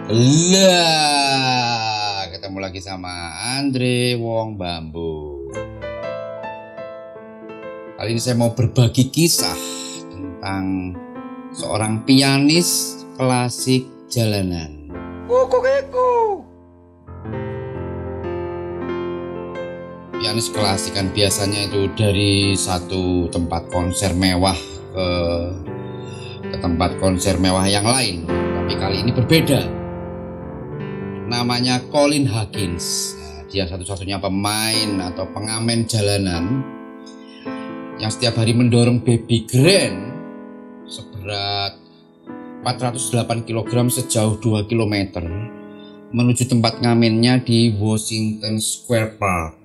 Lah, ketemu lagi sama Andre Wong Bambu. Kali ini saya mau berbagi kisah tentang seorang pianis klasik jalanan. Pianis klasik kan biasanya itu dari satu tempat konser mewah ke tempat konser mewah yang lain. Tapi kali ini berbeda. Namanya Colin Huggins. Dia satu-satunya pemain atau pengamen jalanan yang setiap hari mendorong baby grand seberat 408 kg sejauh 2 km menuju tempat ngamennya di Washington Square Park.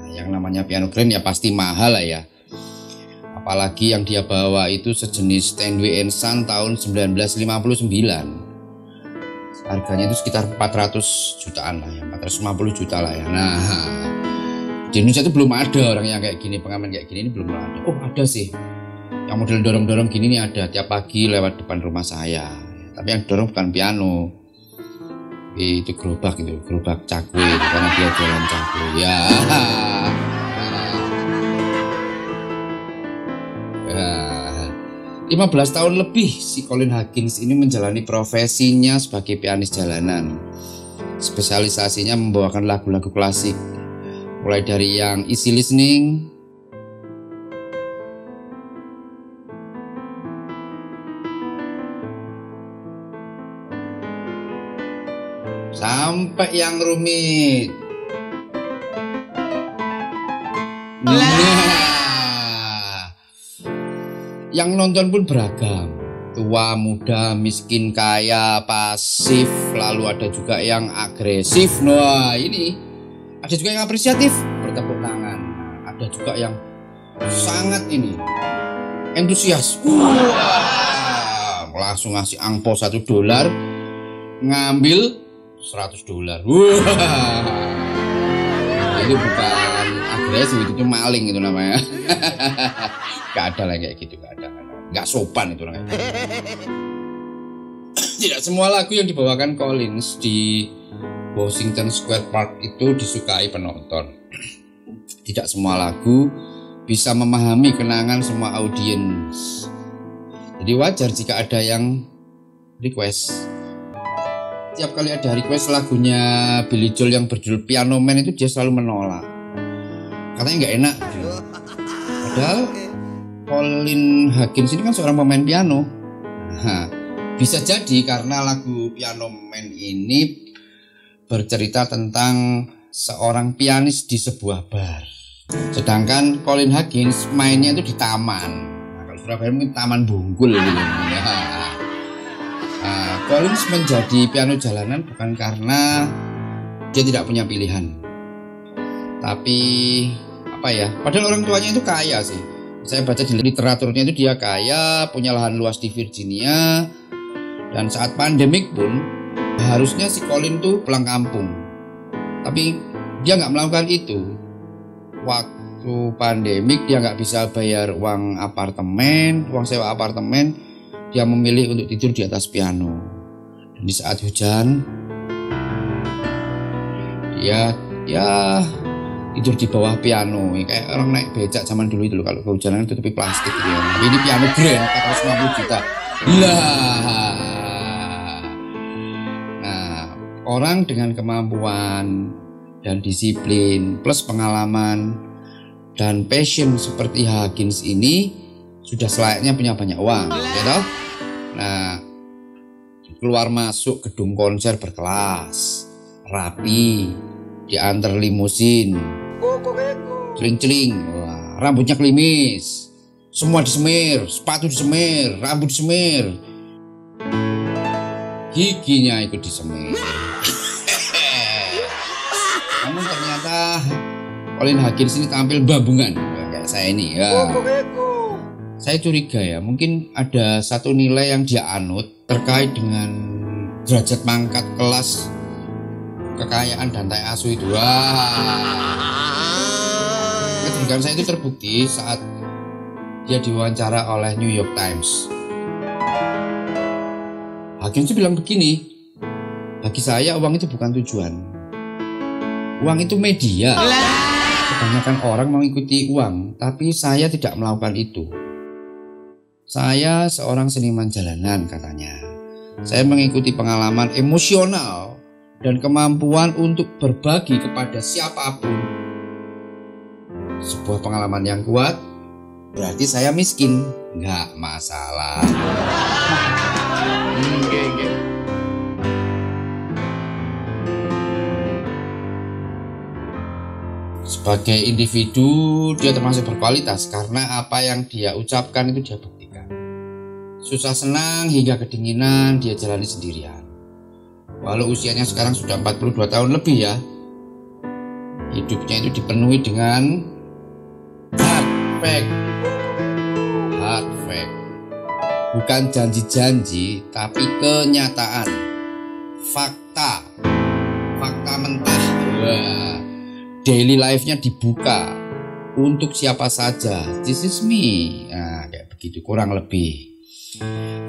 Yang namanya piano grand ya pasti mahal lah ya. Apalagi yang dia bawa itu sejenis Steinway & Son tahun 1959. Harganya itu sekitar 400 jutaan lah ya, 450 juta lah ya. Nah, di Indonesia itu belum ada orang yang kayak gini, pengamen kayak gini ini belum ada. Oh ada sih, yang model dorong-dorong gini nih ada, tiap pagi lewat depan rumah saya. Tapi yang dorong bukan piano, itu gerobak cakwe, karena dia jualan cakwe ya. 15 tahun lebih si Colin Huggins ini menjalani profesinya sebagai pianis jalanan. Spesialisasinya membawakan lagu-lagu klasik, mulai dari yang easy listening, sampai yang rumit. Yang nonton pun beragam, tua, muda, miskin, kaya, pasif, lalu ada juga yang agresif. Nah ini ada juga yang apresiatif, bertepuk tangan. Ada juga yang sangat ini antusias. Langsung ngasih angpau $1, ngambil $100. Ini bukan agresif, itu maling itu namanya. Gak ada lah kayak gitu, gak sopan itu namanya. Tidak semua lagu yang dibawakan Collins di Washington Square Park itu disukai penonton. Tidak semua lagu bisa memahami kenangan semua audiens. Jadi wajar jika ada yang request. Tiap kali ada request lagunya Billy Joel yang berjudul Piano Man itu dia selalu menolak. Katanya nggak enak. Padahal Colin Huggins ini kan seorang pemain piano. Nah, bisa jadi karena lagu Piano Man ini bercerita tentang seorang pianis di sebuah bar. Sedangkan Colin Huggins mainnya itu di taman. Nah, kalau Surabaya mungkin Taman Bungkul gitu. Nah, Collins menjadi piano jalanan bukan karena dia tidak punya pilihan. Tapi apa ya? Padahal orang tuanya itu kaya sih. Saya baca di literaturnya itu dia kaya, punya lahan luas di Virginia, dan saat pandemik pun harusnya si Colin tuh pulang kampung. Tapi dia nggak melakukan itu. Waktu pandemik dia nggak bisa bayar uang apartemen, uang sewa apartemen, dia memilih untuk tidur di atas piano. Dan di saat hujan, dia tidur di bawah piano, kayak orang naik becak zaman dulu itu loh, kalau kehujanan tutupi plastik gitu ya. Tapi ini piano grand 450 juta. Nah, orang dengan kemampuan dan disiplin plus pengalaman dan passion seperti Huggins ini sudah selayaknya punya banyak uang, ya toh? Nah, keluar masuk gedung konser berkelas, rapi, diantar limusin, celing-celing, wah, rambutnya klimis, semua disemir, sepatu disemir, rambut disemir, giginya ikut disemir. Namun ternyata Colin Huggins ini tampil babungan kayak saya ini ya. Saya curiga ya, mungkin ada satu nilai yang dia anut terkait dengan derajat pangkat kelas kekayaan dan tai asu itu. Keterbukaan saya itu terbukti saat dia diwawancara oleh New York Times. Huggins bilang begini, Bagi saya uang itu bukan tujuan. Uang itu media. Kebanyakan orang mengikuti uang, tapi saya tidak melakukan itu. Saya seorang seniman jalanan katanya. Saya mengikuti pengalaman emosional dan kemampuan untuk berbagi kepada siapapun. Sebuah pengalaman yang kuat, berarti saya miskin. Nggak masalah. Sebagai individu, dia termasuk berkualitas karena apa yang dia ucapkan itu dia buktikan. Susah senang hingga kedinginan dia jalani sendirian. Walau usianya sekarang sudah 42 tahun lebih ya, hidupnya itu dipenuhi dengan hard fact. Hard fact. Bukan janji-janji, tapi kenyataan. Fakta. Fakta mentah. Wah. Daily life-nya dibuka untuk siapa saja. This is me. Nah, kayak begitu kurang lebih.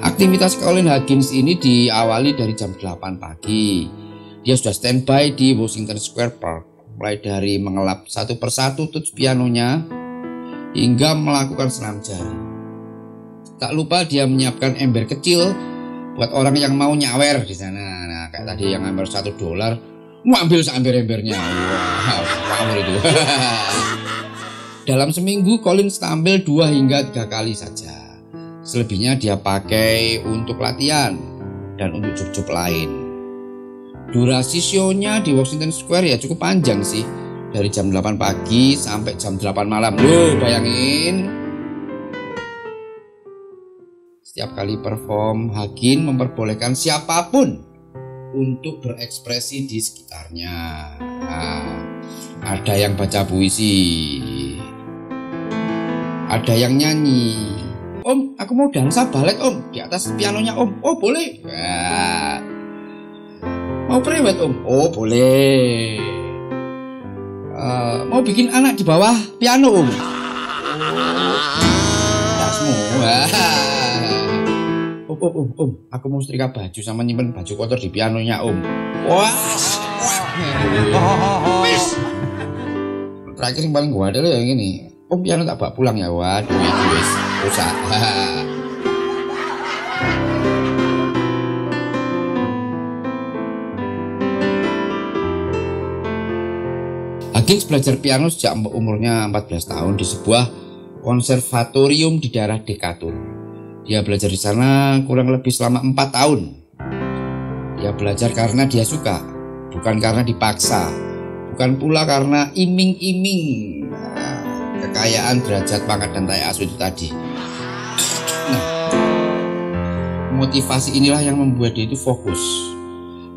Aktivitas Colin Huggins ini diawali dari jam 8 pagi. Dia sudah standby di Washington Square Park. Mulai dari mengelap satu persatu tuts pianonya hingga melakukan senam jari. Tak lupa dia menyiapkan ember kecil buat orang yang mau nyawer di sana. Nah, kayak tadi yang ember $1, ngambil seember-embernya. Wow itu. Dalam seminggu Collins tampil 2 hingga 3 kali saja. Selebihnya dia pakai untuk latihan dan untuk job-job lain. Durasi show-nya di Washington Square ya cukup panjang sih. Dari jam 8 pagi sampai jam 8 malam. Loh, bayangin. Setiap kali perform, Huggins memperbolehkan siapapun untuk berekspresi di sekitarnya. Nah, ada yang baca puisi, ada yang nyanyi. Om, aku mau dansa balet om, di atas pianonya om. Oh boleh. Nah, mau prewed om. Oh boleh. Mau bikin anak di bawah piano om. Tidak semua. Om, aku mau setrika baju sama nyimpen baju kotor di pianonya om. Wah, terakhir yang paling gua adalah yang ini. Om, piano tak bawa pulang ya. Waduh, itu wis rusak. Huggins belajar piano sejak umurnya 14 tahun di sebuah konservatorium di daerah Decatur. Dia belajar di sana kurang lebih selama 4 tahun. Dia belajar karena dia suka, bukan karena dipaksa, bukan pula karena iming-iming kekayaan, derajat, pangkat, dan tai asu itu tadi. Nah, motivasi inilah yang membuat dia itu fokus.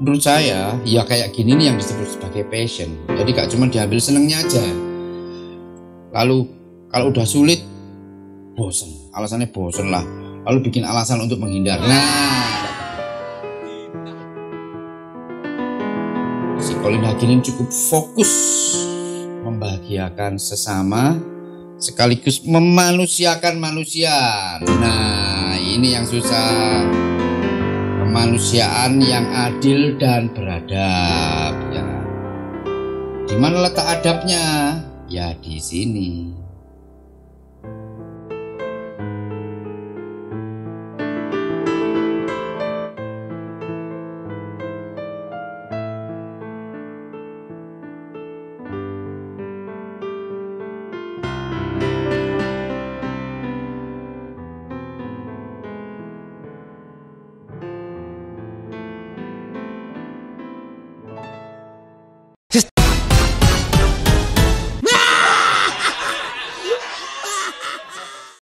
Menurut saya, ya kayak gini nih yang disebut sebagai passion. Jadi gak cuma diambil senengnya aja. Lalu kalau udah sulit, bosen. Alasannya bosen lah. Lalu bikin alasan untuk menghindar. Nah, si Colin Huggins cukup fokus membahagiakan sesama sekaligus memanusiakan manusia. Nah, ini yang susah. Kemanusiaan yang adil dan beradab. Ya. Di mana letak adabnya? Ya di sini.